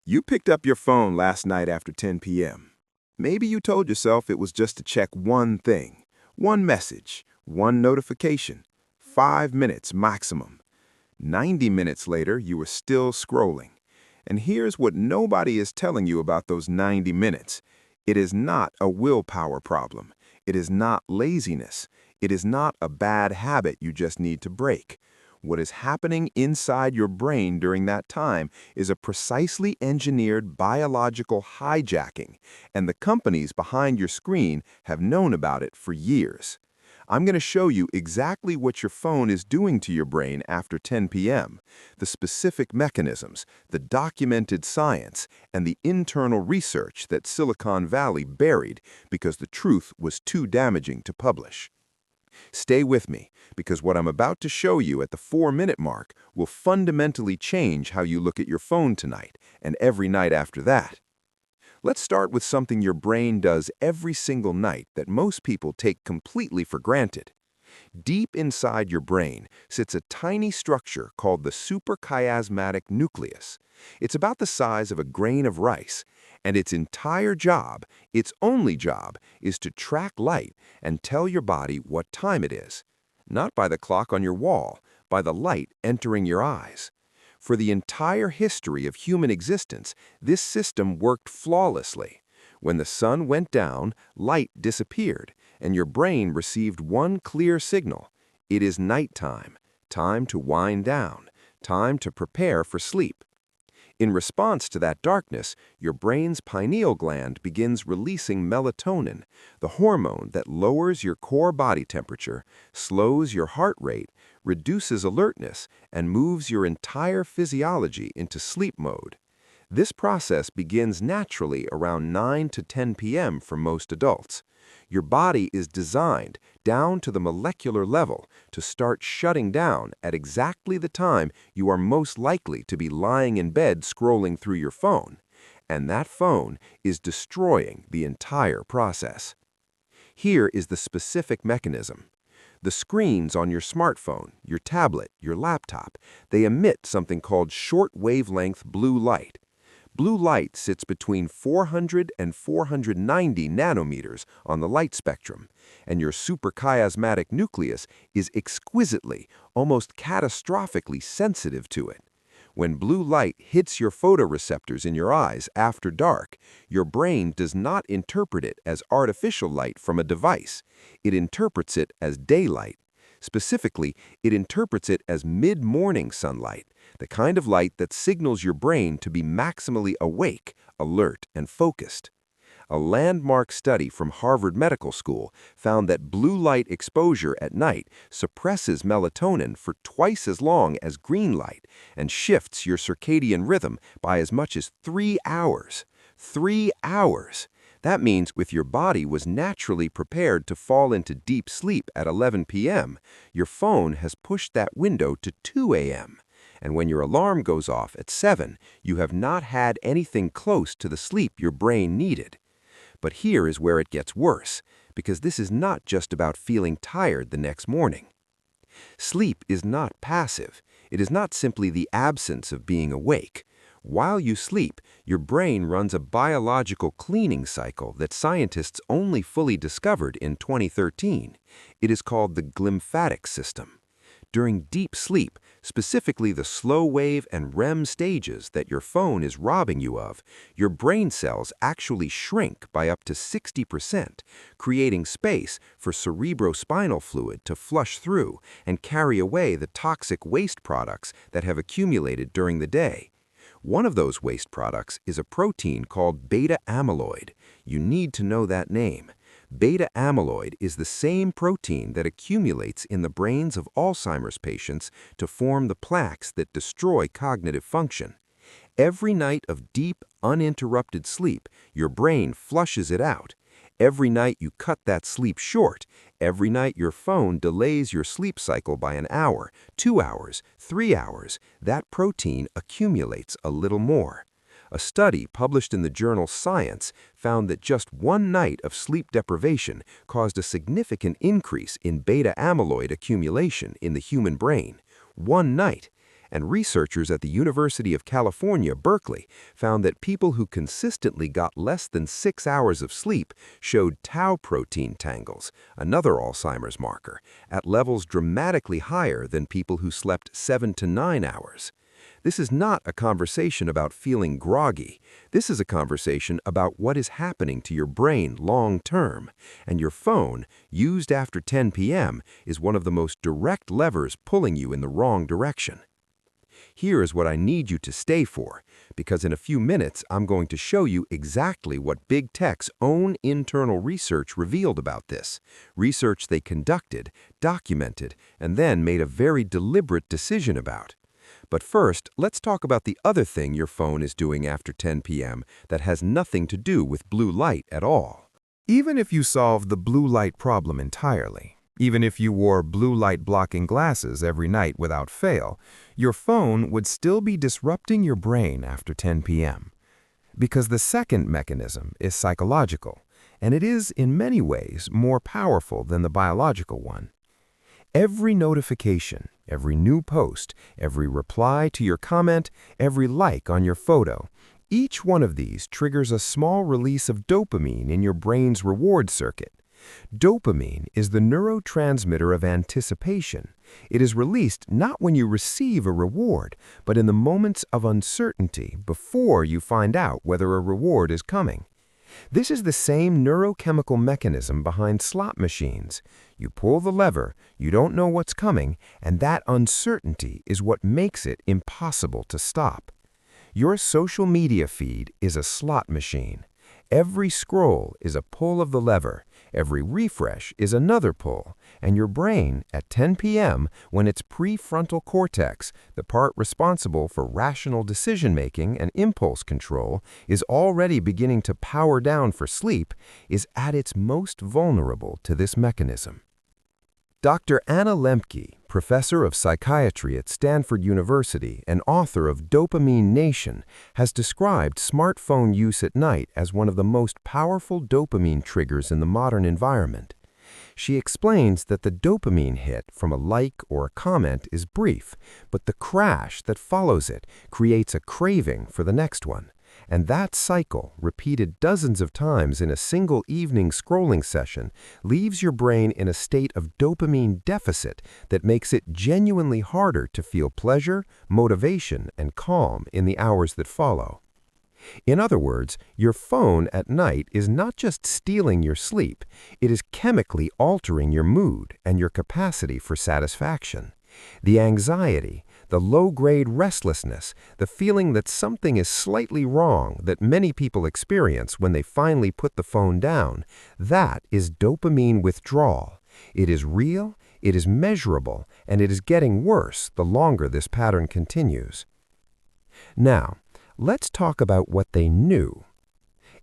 You picked up your phone last night after 10 p.m. Maybe you told yourself it was just to check one thing, one message, one notification, 5 minutes maximum. 90 minutes later, you were still scrolling. And here's what nobody is telling you about those 90 minutes. It is not a willpower problem. It is not laziness. It is not a bad habit you just need to break. What is happening inside your brain during that time is a precisely engineered biological hijacking, and the companies behind your screen have known about it for years. I'm going to show you exactly what your phone is doing to your brain after 10 p.m., the specific mechanisms, the documented science, and the internal research that Silicon Valley buried because the truth was too damaging to publish. Stay with me, because what I'm about to show you at the 4-minute mark will fundamentally change how you look at your phone tonight and every night after that. Let's start with something your brain does every single night that most people take completely for granted. Deep inside your brain sits a tiny structure called the suprachiasmatic nucleus. It's about the size of a grain of rice, and its entire job, its only job, is to track light and tell your body what time it is. Not by the clock on your wall, by the light entering your eyes. For the entire history of human existence, this system worked flawlessly. When the sun went down, light disappeared, and your brain received one clear signal. It is nighttime, time to wind down, time to prepare for sleep. In response to that darkness, your brain's pineal gland begins releasing melatonin, the hormone that lowers your core body temperature, slows your heart rate, reduces alertness, and moves your entire physiology into sleep mode. This process begins naturally around 9 to 10 p.m. for most adults. Your body is designed, down to the molecular level, to start shutting down at exactly the time you are most likely to be lying in bed scrolling through your phone. And that phone is destroying the entire process. Here is the specific mechanism. The screens on your smartphone, your tablet, your laptop, they emit something called short-wavelength blue light. Blue light sits between 400 and 490 nanometers on the light spectrum, and your suprachiasmatic nucleus is exquisitely, almost catastrophically sensitive to it. When blue light hits your photoreceptors in your eyes after dark, your brain does not interpret it as artificial light from a device. It interprets it as daylight. Specifically, it interprets it as mid-morning sunlight, the kind of light that signals your brain to be maximally awake, alert, and focused. A landmark study from Harvard Medical School found that blue light exposure at night suppresses melatonin for twice as long as green light and shifts your circadian rhythm by as much as 3 hours. 3 hours! That means if your body was naturally prepared to fall into deep sleep at 11 p.m., your phone has pushed that window to 2 a.m. And when your alarm goes off at 7, you have not had anything close to the sleep your brain needed. But here is where it gets worse, because this is not just about feeling tired the next morning. Sleep is not passive. It is not simply the absence of being awake. While you sleep, your brain runs a biological cleaning cycle that scientists only fully discovered in 2013. It is called the glymphatic system. During deep sleep, specifically the slow wave and REM stages that your phone is robbing you of, your brain cells actually shrink by up to 60%, creating space for cerebrospinal fluid to flush through and carry away the toxic waste products that have accumulated during the day. One of those waste products is a protein called beta amyloid. You need to know that name. Beta amyloid is the same protein that accumulates in the brains of Alzheimer's patients to form the plaques that destroy cognitive function. Every night of deep, uninterrupted sleep, your brain flushes it out. Every night you cut that sleep short. Every night your phone delays your sleep cycle by an hour, 2 hours, 3 hours. That protein accumulates a little more. A study published in the journal Science found that just one night of sleep deprivation caused a significant increase in beta amyloid accumulation in the human brain. One night. And researchers at the University of California, Berkeley, found that people who consistently got less than 6 hours of sleep showed tau protein tangles, another Alzheimer's marker, at levels dramatically higher than people who slept 7 to 9 hours. This is not a conversation about feeling groggy. This is a conversation about what is happening to your brain long term. And your phone, used after 10 p.m., is one of the most direct levers pulling you in the wrong direction. Here is what I need you to stay for, because in a few minutes I'm going to show you exactly what Big Tech's own internal research revealed about this. Research they conducted, documented, and then made a very deliberate decision about. But first, let's talk about the other thing your phone is doing after 10 p.m. that has nothing to do with blue light at all. Even if you solved the blue light problem entirely, even if you wore blue light blocking glasses every night without fail, your phone would still be disrupting your brain after 10 p.m. Because the second mechanism is psychological, and it is, in many ways, more powerful than the biological one. Every notification, every new post, every reply to your comment, every like on your photo, each one of these triggers a small release of dopamine in your brain's reward circuit. Dopamine is the neurotransmitter of anticipation. It is released not when you receive a reward, but in the moments of uncertainty before you find out whether a reward is coming. This is the same neurochemical mechanism behind slot machines. You pull the lever, you don't know what's coming, and that uncertainty is what makes it impossible to stop. Your social media feed is a slot machine. Every scroll is a pull of the lever, every refresh is another pull, and your brain, at 10 p.m., when its prefrontal cortex, the part responsible for rational decision-making and impulse control, is already beginning to power down for sleep, is at its most vulnerable to this mechanism. Dr. Anna Lembke, professor of psychiatry at Stanford University and author of Dopamine Nation, has described smartphone use at night as one of the most powerful dopamine triggers in the modern environment. She explains that the dopamine hit from a like or a comment is brief, but the crash that follows it creates a craving for the next one. And that cycle, repeated dozens of times in a single evening scrolling session, leaves your brain in a state of dopamine deficit that makes it genuinely harder to feel pleasure, motivation, and calm in the hours that follow. In other words, your phone at night is not just stealing your sleep, it is chemically altering your mood and your capacity for satisfaction. The anxiety, the low-grade restlessness, the feeling that something is slightly wrong that many people experience when they finally put the phone down, that is dopamine withdrawal. It is real, it is measurable, and it is getting worse the longer this pattern continues. Now, let's talk about what they knew.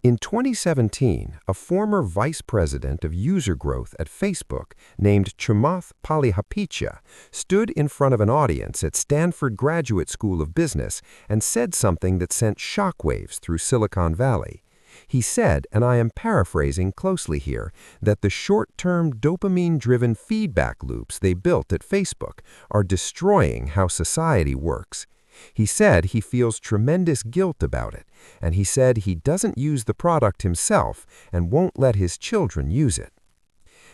In 2017, a former vice president of user growth at Facebook named Chamath Palihapitiya stood in front of an audience at Stanford Graduate School of Business and said something that sent shockwaves through Silicon Valley. He said, and I am paraphrasing closely here, that the short-term dopamine-driven feedback loops they built at Facebook are destroying how society works. He said he feels tremendous guilt about it, and he said he doesn't use the product himself and won't let his children use it.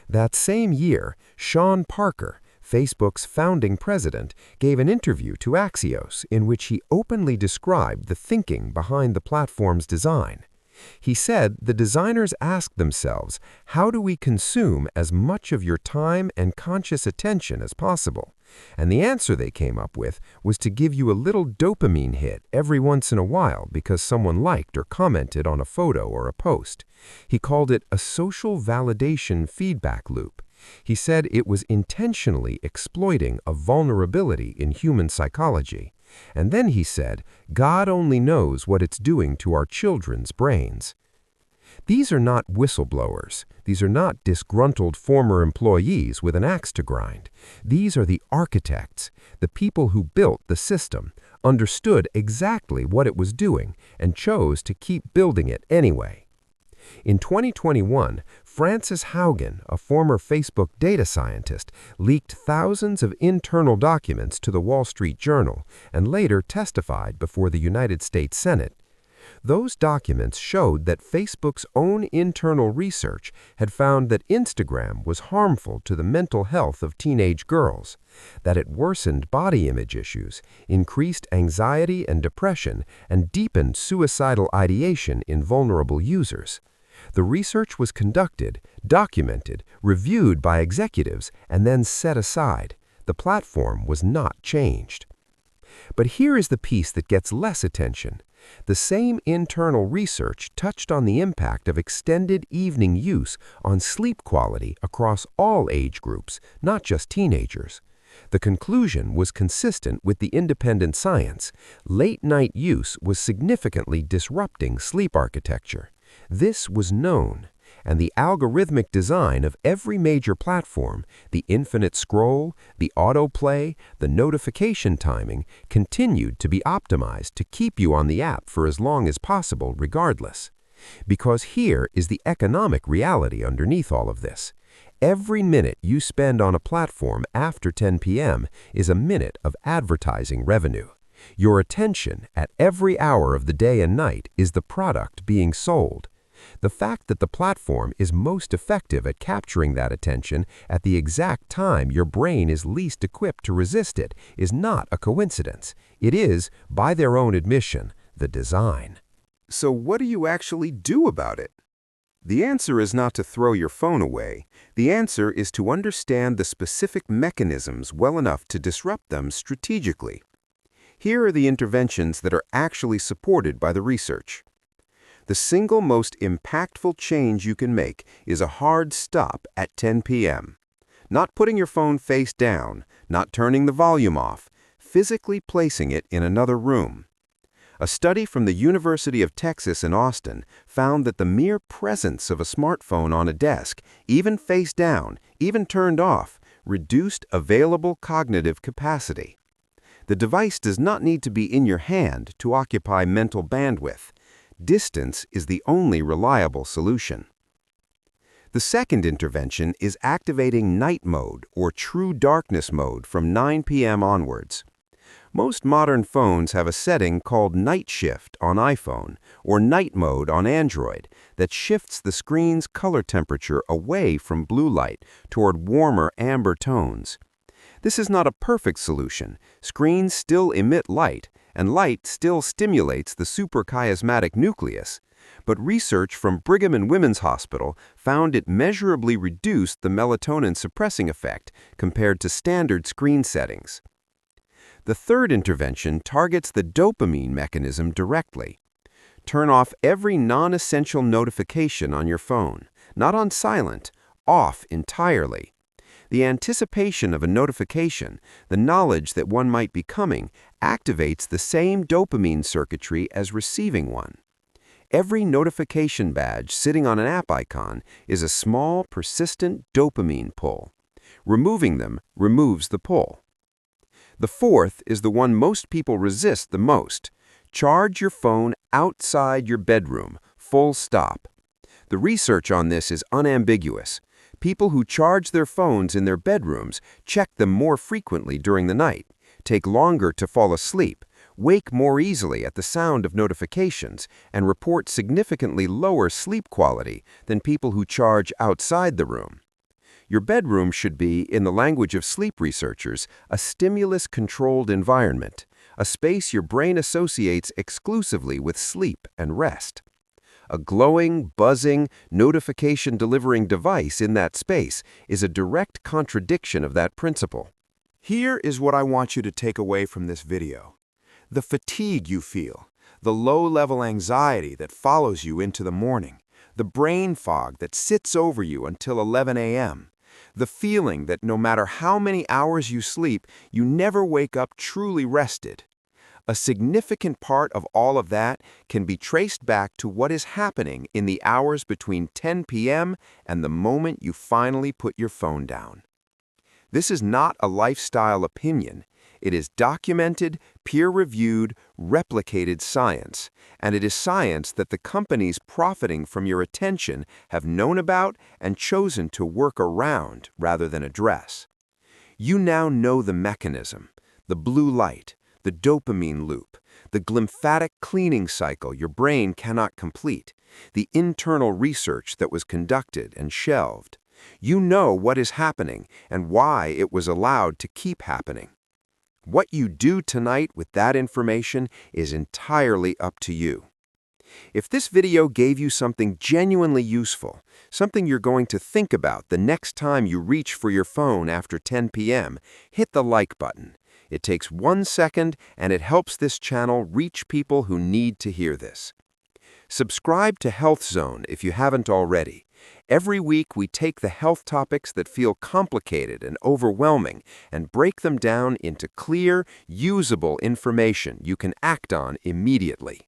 That same year, Sean Parker, Facebook's founding president, gave an interview to Axios in which he openly described the thinking behind the platform's design. He said the designers asked themselves, how do we consume as much of your time and conscious attention as possible? And the answer they came up with was to give you a little dopamine hit every once in a while because someone liked or commented on a photo or a post. He called it a social validation feedback loop. He said it was intentionally exploiting a vulnerability in human psychology. And then he said, God only knows what it's doing to our children's brains. These are not whistleblowers. These are not disgruntled former employees with an axe to grind. These are the architects, the people who built the system, understood exactly what it was doing, and chose to keep building it anyway. In 2021, Frances Haugen, a former Facebook data scientist, leaked thousands of internal documents to the Wall Street Journal and later testified before the United States Senate. Those documents showed that Facebook's own internal research had found that Instagram was harmful to the mental health of teenage girls, that it worsened body image issues, increased anxiety and depression, and deepened suicidal ideation in vulnerable users. The research was conducted, documented, reviewed by executives, and then set aside. The platform was not changed. But here is the piece that gets less attention. The same internal research touched on the impact of extended evening use on sleep quality across all age groups, not just teenagers. The conclusion was consistent with the independent science. Late-night use was significantly disrupting sleep architecture. This was known, and the algorithmic design of every major platform, the infinite scroll, the autoplay, the notification timing, continued to be optimized to keep you on the app for as long as possible regardless. Because here is the economic reality underneath all of this. Every minute you spend on a platform after 10 p.m. is a minute of advertising revenue. Your attention at every hour of the day and night is the product being sold. The fact that the platform is most effective at capturing that attention at the exact time your brain is least equipped to resist it is not a coincidence. It is, by their own admission, the design. So what do you actually do about it? The answer is not to throw your phone away. The answer is to understand the specific mechanisms well enough to disrupt them strategically. Here are the interventions that are actually supported by the research. The single most impactful change you can make is a hard stop at 10 p.m. Not putting your phone face down, not turning the volume off, physically placing it in another room. A study from the University of Texas in Austin found that the mere presence of a smartphone on a desk, even face down, even turned off, reduced available cognitive capacity. The device does not need to be in your hand to occupy mental bandwidth. Distance is the only reliable solution. The second intervention is activating night mode or true darkness mode from 9 p.m. onwards. Most modern phones have a setting called Night Shift on iPhone or Night Mode on Android that shifts the screen's color temperature away from blue light toward warmer amber tones. This is not a perfect solution. Screens still emit light, and light still stimulates the suprachiasmatic nucleus. But research from Brigham and Women's Hospital found it measurably reduced the melatonin suppressing effect compared to standard screen settings. The third intervention targets the dopamine mechanism directly. Turn off every non-essential notification on your phone, not on silent, off entirely. The anticipation of a notification, the knowledge that one might be coming, activates the same dopamine circuitry as receiving one. Every notification badge sitting on an app icon is a small, persistent dopamine pull. Removing them removes the pull. The fourth is the one most people resist the most. Charge your phone outside your bedroom, full stop. The research on this is unambiguous. People who charge their phones in their bedrooms check them more frequently during the night, take longer to fall asleep, wake more easily at the sound of notifications, and report significantly lower sleep quality than people who charge outside the room. Your bedroom should be, in the language of sleep researchers, a stimulus-controlled environment, a space your brain associates exclusively with sleep and rest. A glowing, buzzing, notification-delivering device in that space is a direct contradiction of that principle. Here is what I want you to take away from this video. The fatigue you feel, the low-level anxiety that follows you into the morning, the brain fog that sits over you until 11 a.m., the feeling that no matter how many hours you sleep, you never wake up truly rested. A significant part of all of that can be traced back to what is happening in the hours between 10 p.m. and the moment you finally put your phone down. This is not a lifestyle opinion. It is documented, peer-reviewed, replicated science, and it is science that the companies profiting from your attention have known about and chosen to work around rather than address. You now know the mechanism, the blue light, the dopamine loop, the glymphatic cleaning cycle your brain cannot complete, the internal research that was conducted and shelved. You know what is happening and why it was allowed to keep happening. What you do tonight with that information is entirely up to you. If this video gave you something genuinely useful, something you're going to think about the next time you reach for your phone after 10 p.m., hit the like button. It takes 1 second and it helps this channel reach people who need to hear this. Subscribe to Health Zone if you haven't already. Every week we take the health topics that feel complicated and overwhelming and break them down into clear, usable information you can act on immediately.